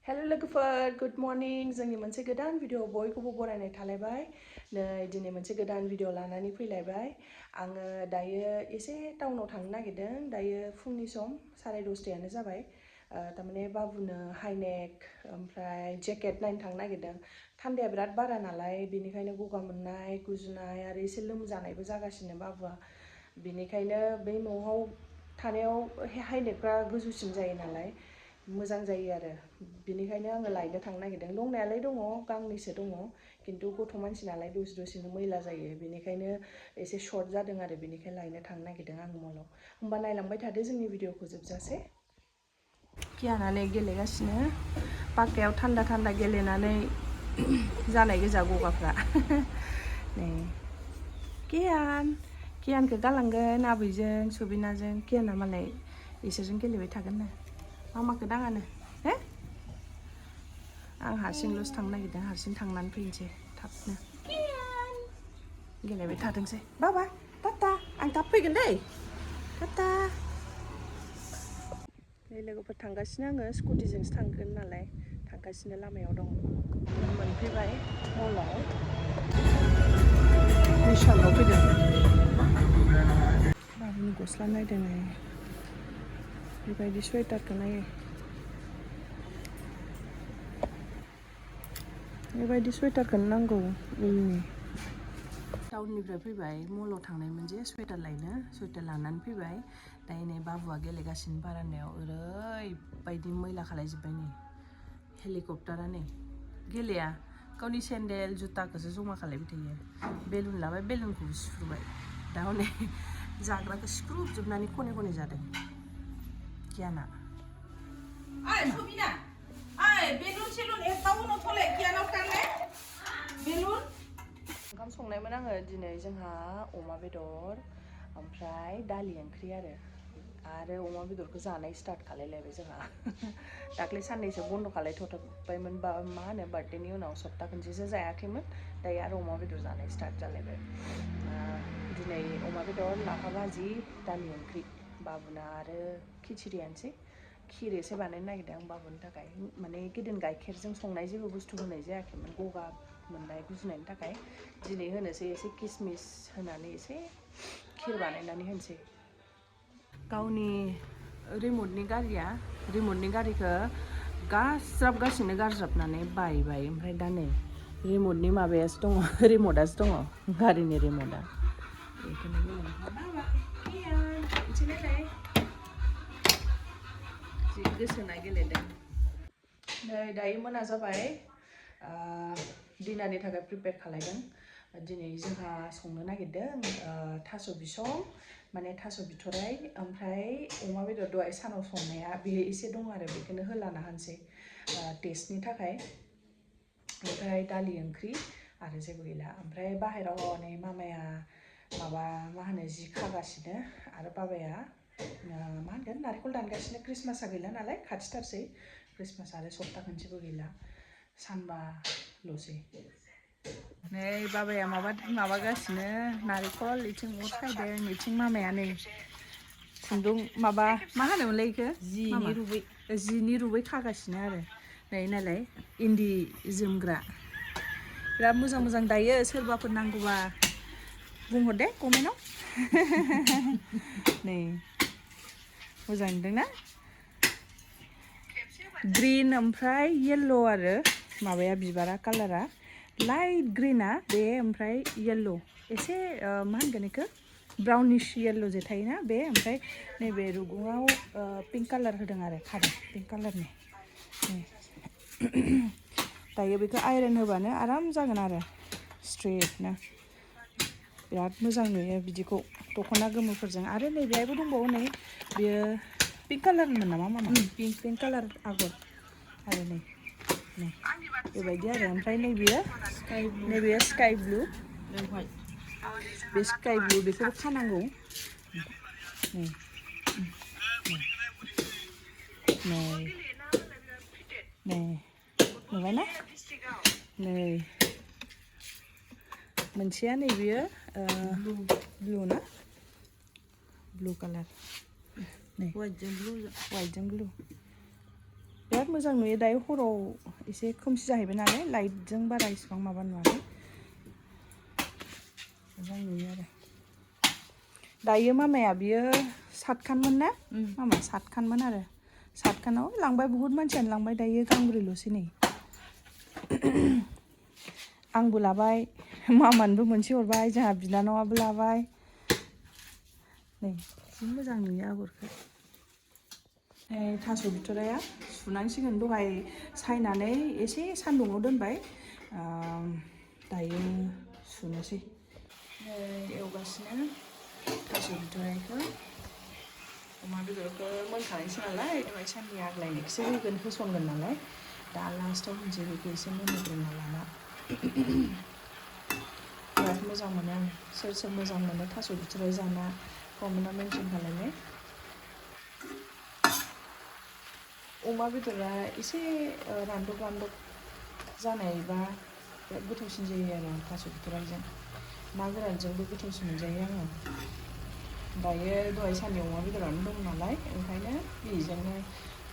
Hello लोगोफोर, good morning. जोंनि मोनसे गोदान भिडिअ बयखौबो बरायनाय थालायबाय। नै दिनै मोनसे गोदान भिडिअ लानानै फैलायबाय। आङो दायो एसे टाउनाव थांनो नागिरदों। दायो फुंनि सम 10:30 जाबाय। तारमाने बाबुनो हाइनेक ओमफ्राय जेकेट नायनो थांनो नागिरदों। थान्दाया बिराद बारा नालाय, बेनिखायनो गगा मोननाय, गुजुनाय आरो एसे लोमजानायबो जागासिनो बाबुआ। बेनिखायनो बै न'आव थानायाव हाइनेकफ्रा गोजौसिन जायो नालाय मोजां जायो आरो। बेनिखायनो आङो लायनो थांनो नागिरदों। दंनायालाय दङ, गांनैसो दङ, खिन्थु गथ' मानसि नालाय दसेनो मैला जायो। बेनिखायनो एसे सर्ट जादों आरो, बेनिखायनो लायनो थांनो नागिरदों आङो मलाव। होमबा नायलांबाय थादो जोंनि भिडिअखौ जोबजासे। कियानानै गेलेगासिनो पाक्कायाव थान्दा थान्दा गेलेनानै जानाय गोजा गगाफ्रा। नै कियानखौ गालांगोन आबैजों सुबिनाजों। कियाना मालाय इसोरजों गेलेबाय थागोन नो। मामाखौ दाङानो हे। आं हारसिंल'सो थांनो नागिरदों, हारसिं थांनानै फैनोसै थाबनो। गेलेबाय थाथोंसै। बाबा टाटा, आं थाब फैगोन दै। टाटा। नै लोगोफोर थांगासिनो, आङो स्कुटिजोंसो थांगोन नालाय थांगासिनो, लामायाव दं। मोनफैबाय मलाव। विशालाव फैदों। बाबुनि गस्ला नायदों नै, बेबायदि स्वेटारखौ नायो। बेबायदि स्वेटारखौनो नांगौ उलनि। टाउननिफ्राय फैबाय, मलाव थांनायमोन जे स्वेटार लायनो, स्वेटार लानानै फैबाय। दायो नै बाबुआ गेलेगासिनो बारान्दायाव। ओरैबायदि मैला खालायजोब्बाय नै हेलिकप्टारा। नै गेलेया, गावनि सेन्देल जुथाखौसो जमा खालायबाय थायो। बेलुन लाबाय, बेलुनखौबो सिफ्रुबाय। दा हनै जाग्राखौ सिख्रुबजोबनानै खने खने जादों कियाना। ओंखाम संनायमोन आङो दिनै। जोंहा अमा बेदर ओमफ्राय दालि ओंख्रि आरो अमा बेदरखौ जानाय स्टार्ट खालायलायबाय जोंहा। दाख्लै साननैसो बन्द' खालायथ'बायमोन, मा होनो बार्थडेनि उनाव सप्ता खनसेसो जायाखैमोन। दायो आरो अमा बेदर जानाय स्टार्ट जालायबाय। दिनै अमा बेदर, लाफा भाजि, दालि ओंख्रि। बाबुना आरो खिचिरियानोसै। खिर एसे बानायनो नागिरदों आं बाबुनि थाखाय। माने गोदोनि गाइखेरजों संनाय जेबो बुस्थु होनाय जायाखैमोन गगा मोननाय गुजुनायनि थाखाय। दिनै होनोसै, एसे किसमिस होनानै एसे खिर बानायनानै होनोसै। गावनि रिमटनि गारिखौ गाज्राबगासिनो, गारज्राबनानै बायबाय। ओमफ्राय दा नै रिमटनि माबायासो दङ, रिमटआसो दङ, गारिनि रिमटआ। बेखौनो जि गोसोना गेलेदों। नै दायो मोना जाबाय, डिनारनि थाखाय प्रिपेयार खालायदों। दिनै जोंहा संनो नागिरदों थास' बिसं, माने थास' बिथ'राइ, ओमफ्राय अमा बेदर दहाय सानाव संनाया बे एसे दं आरो, बेखौनो होलाना होनोसै टेस्टनि थाखाय। ओमफ्राय दालि ओंख्रि आरो जेबो गैला। ओमफ्राय बाहेरायाव हनै मामाया मा होनो जि खागासिनो, आरो बाबाया मा होनगोन नारेंखल दानगासिनो। ख्रिस्टमासआ गैला नालाय, खाथिथारसै। ख्रिस्टमास आरो सप्ता खनसेबो गैला, सानबाल'सै। नै बाबाया माबागासिनो नारेंखल, इथिं अर सायदों, इथिं मामाया नै खुन्दुं मा होनोमोनलाय बेखौ, जिनि रुबै खागासिनो आरो। नै नालाय इन्दि जोमग्रा बिराद मोजां मोजां दायो। सोरबाफोर नांगौबा बुंहर दे कमेन्टआव। नै मोजां नुदोंना? ग्रिन ओमफ्राय येल्ल' आरो माबाया, बिबारा कालारा लाइट ग्रिना बे, ओमफ्राय येल्ल' एसे मा होनगोन बेखौ ब्राउनिश येल्ल' जे थायोना बे। ओमफ्राय नैबे रुगुङाव पिंक कालार होदों आरो, खादों पिंक कालारनि। दायो बेखौ आयरन होबानो आराम जागोन आरो, स्ट्रेटनो। बिराद मोजां नुयो बिदिखौ दख'ना गोमोफोरजों। आरो नैबेहायबो दंबावो, नै बेयो पिंक कालारनिमोन नामा मामा? पिंक कालार आगर। आरो नै बेबायदि आरो। ओमफ्राय नैबेयो स्काइ ब्लु, बे स्काइ ब्लु, बेखौबो खानांगौ। नै नुबायना? नै मोनसेया नैबेयो ब्लु ना, ब्लु कालार। नै वाइटजों ब्लु बिराद बिराद मोजां नुयो दायो हराव एसे खोमसि जाहैबाय नालाय लाइटजों बारा इसेबां माबा नुवाखै मोजां नुयो आरो दायो मामाया बियो 7 खानमोन ना मामा 7 खानमोन आरो 7 खानाव लांबाय बुहुत मानसियानो लांबाय दायो गांब्रैल'सै नै आंबो लाबाय मामानोबो मोनसे हरबाय जोंहा बिनानावाबो लाबाय नै जि मोजां नुयो आगरखौ थास' बिथ'राया सुनांसिगोन दहाय सायनानै एसे सान्दुङाव दोनबाय दायो सुनोसै एवगासिनो थास' बिथ'राइखौ अमा बेदरखौ मोनखानायसै नालाय दहाय साननि आग्लायनायखौसो होसनगोन नालाय दा लास्टाव होनसै बेखौ एसे मोनहोग्रोना लाना बिराद मोजां मोनो आं सोर सोर मोजां मोनो थास' बिथ'राइ जाना कमेन्टआव मेनसन खालामनाय अमा बेदरा एसे रानदब जानायबा बिराद गोथावसिन जायो आरो थास' बिथ'राइजों ना गोरानजोंबो गोथावसिन मोनजायो आङो दायो दहाय साननि अमा बेदरानो दं नालाय ओंखायनो बेजोंनो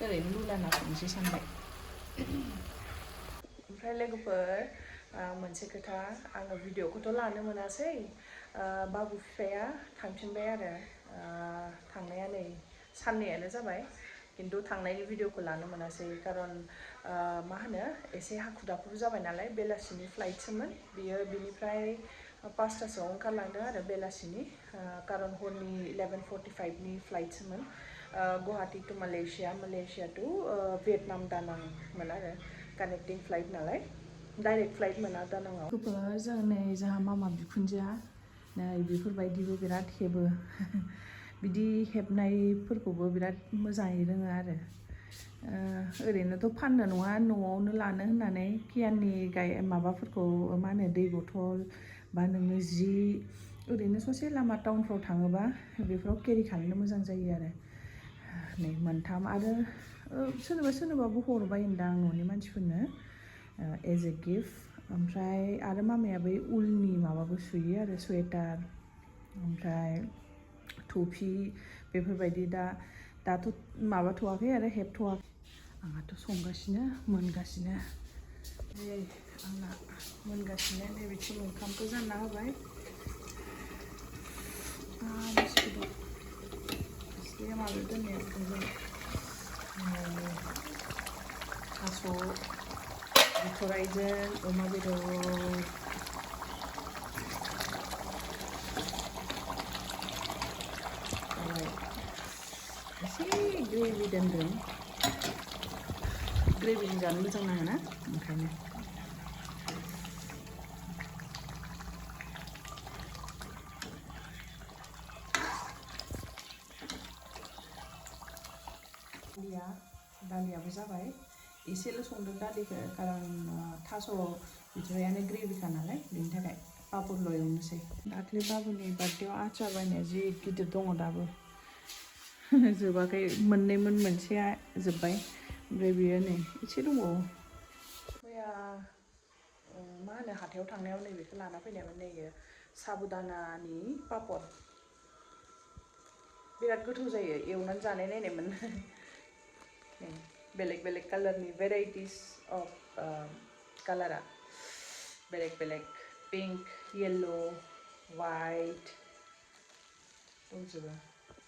ओरैनो लुलाना संनोसै सानबाय ओमफ्राय लोगोफोर मोनसे खोथा आङो भिडिअखौथ' लानो मोनासै बाबु बिफाया थांफिनबाय आरो थांनाया नै साननैयानो जाबाय खिन्थु थांनायनि भिडिअखौ लानो मोनासै खारन मा होनो एसे हाखु दाखुबो जाबाय नालाय बेलासिनि फ्लाइटसोमोन बियो बिनिफ्राय 5टासोआव ओंखारलांदों आरो बेलासिनि खारन हरनि 11:45नि फ्लाइटसोमोन Guwahati to Malaysia to Vietnam दानांमोन आरो कानेक्टिं फ्लाइट नालाय डाइरेक्ट फ्लाइट मोना दानांआव जों नै जोंहा मामा बिखुनजोआ नै बेफोरबायदिबो बिराद हेबो बिदि हेबनायफोरखौबो बिराद मोजाङै रोङो आरो ओरैनोथ' फाननो नङा न'आवनो लानो होननानै कियाननि माबाफोरखौ मा होनो दै बथल बा नोङो जि ओरैनो ससे लामा टाउनफ्राव थाङोबा बेफोराव केरि खालामनो मोजां जायो आरो नै मोनथाम आरो सोरनोबाबो हरबाय होनदां न'नि मानसिफोरनो एज ए गिफ्ट ओमफ्राय आरो मामाया बै उलनि माबाबो सुयो आरो स्वेटार ओमफ्राय टफि बेफोरबायदि दाथ' माबाथ'वाखै आरो हेबथ'वाखै आंहाथ' संगासिनो मोनगासिनो आंना मोनगासिनो नैबेथिं ओंखामखौ जानना होबाय एसे माबायाव दोननाया फुदुंबाय थास' बिथ'राइजों अमा बेदर एसे ग्रेभि दोनदों ग्रेभिजों जानो मोजां नाङोना ओंखायनो दालियाबो जाबाय एसेल' संदों दालिखौ खारन थास' बिथ'रायानो ग्रेभिखा नालाय बेनि थाखाय पापरल' एवनोसै दाख्लै बाबुनि बार्थडेआव आचार बायनाया जि गिदिर दङ दाबो जोबाखै मोनसेया जोब्बाय ओमफ्राय बियो नै एसे दंबावो मैया मा होनो हाथायाव थांनायाव नैबेखौ लाना फैनायमोन नैयो साबुदानानि पापर बिराद गोथाव जायो एवनानै जानाय नायनायमोन बेलेग कालारनि भेराइटिस अफ कालारा बेलेग पिंक येल्लो वाइट दंजोबो